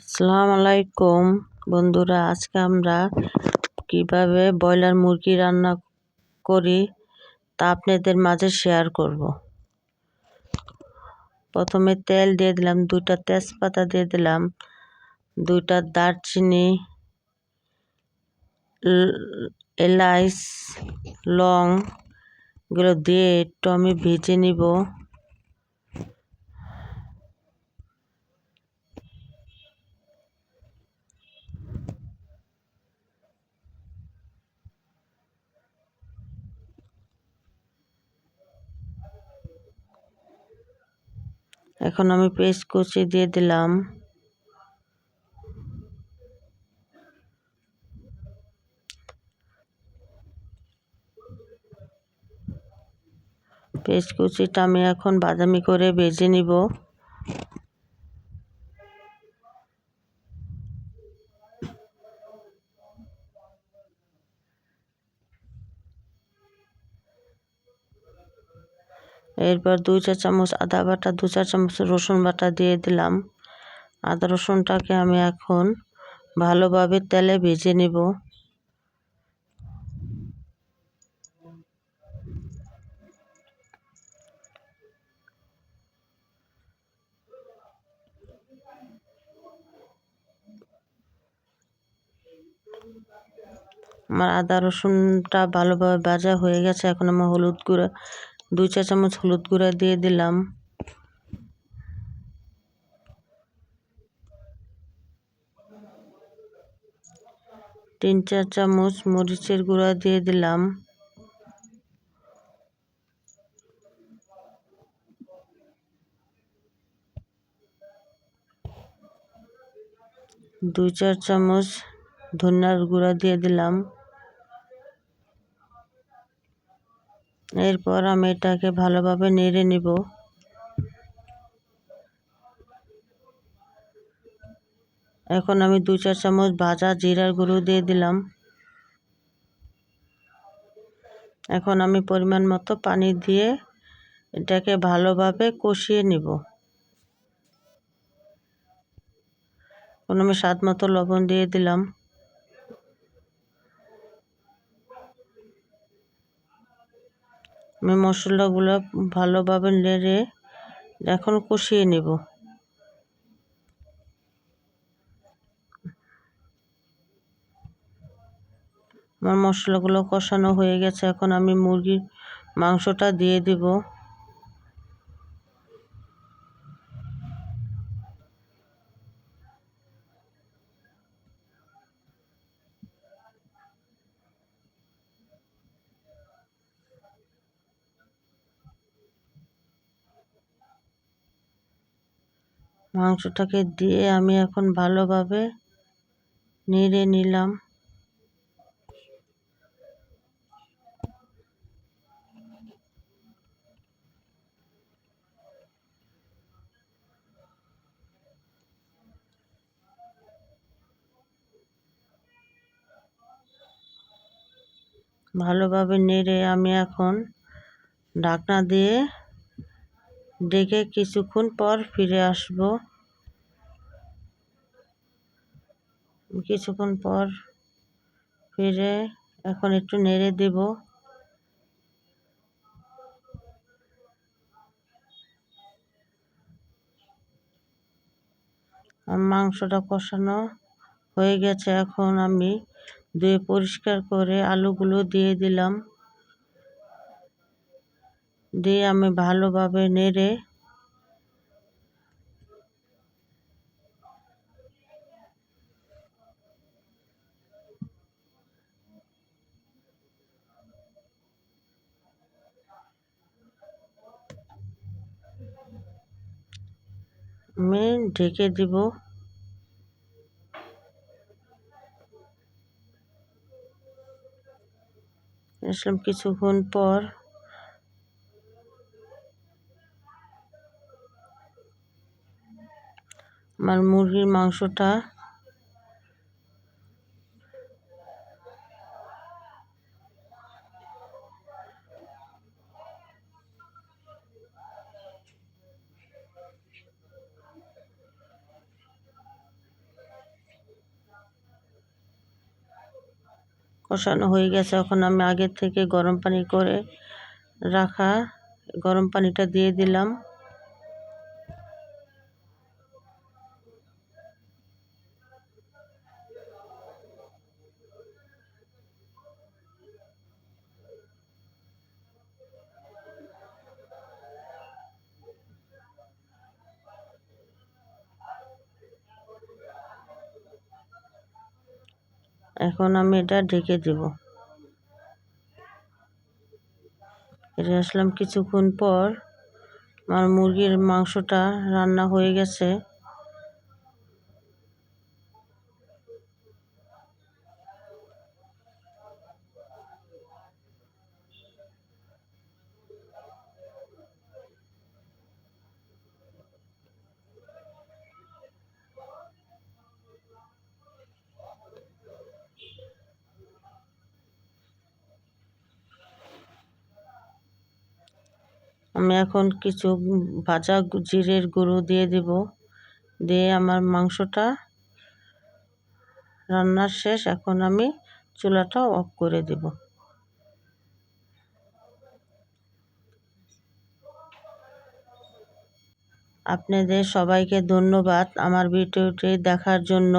আসসালামু আলাইকুম বন্ধুরা, আজকে আমরা কিভাবে ব্রয়লার মুরগি রান্না করি তা আপনাদের মাঝে শেয়ার করব। প্রথমে তেল দিয়ে দিলাম, 2টা তেজপাতা দিয়ে দিলাম, 2টা দারচিনি, এলাচ, লং এগুলো দিয়ে একটু আমি ভেজে নিব। এখন আমি পেস্ট কুচি দিয়ে দিলাম। পেস্ট কুচিটা আমি এখন বাদামি করে ভেজে নিব। এরপর 2 চা চামচ আদা বাটা, 2 চা চামচ রসুন বাটা দিয়ে দিলাম। আদা রসুনটাকে আমি এখন ভালোভাবে তেলে ভেজে নিব। আমার আদা রসুনটা ভালোভাবে ভাজা হয়ে গেছে। এখন আমি হলুদ গুঁড়া 2 চা চামচ হলুদ গুঁড়া দিয়ে দিলাম। তিন চার চামচ মরিচের গুঁড়া দিয়ে দিলাম। দুই চার চামচ ধনিয়ার গুঁড়া দিয়ে দিলাম। এরপর আমি এটাকে ভালোভাবে নেড়ে নিব। এখন আমি 2 চা চামচ ভাজা জিরার গুঁড়ো দিয়ে দিলাম। এখন আমি পরিমাণ মতো পানি দিয়ে এটাকে ভালোভাবে কষিয়ে নিব। এখন আমি স্বাদ মতো লবণ দিয়ে দিলাম। আমি মশলাগুলো ভালোভাবে নেড়ে এখন কষিয়ে নিব। আমার মশলাগুলো কষানো হয়ে গেছে। এখন আমি মুরগির মাংসটা দিয়ে দিব। মাংসটাকে দিয়ে আমি এখন ভালোভাবে নেড়ে নিলাম। ভালোভাবে নেড়ে আমি এখন ঢাকনা দিয়ে ঢেকে কিছুক্ষণ পর ফিরে আসব। কিছুক্ষণ পর ফিরে এখন একটু নেড়ে দেব। মাংসটা কষানো হয়ে গেছে। এখন আমি ধুয়ে পরিষ্কার করে আলুগুলো দিয়ে দিলাম। দিয়ে আমি ভালোভাবে নেড়ে আমি ঢেকে দিব। আসলাম কিছুক্ষণ পর আমার মুরগির মাংসটা কষানো হয়ে গেছে। এখন আমি আগের থেকে গরম পানি করে রাখা গরম পানিটা দিয়ে দিলাম। এখন আমি এটা ঢেকে দেব। ফিরে আসলাম কিছুক্ষণ পর। আমার মুরগির মাংসটা রান্না হয়ে গেছে। আমি এখন কিছু ভাজা জিরের গুঁড়ো দিয়ে দেব। দিয়ে আমার মাংসটা রান্না শেষ। এখন আমি চুলাটা অফ করে দেব। আপনাদের সবাইকে ধন্যবাদ আমার ভিডিওটি দেখার জন্য।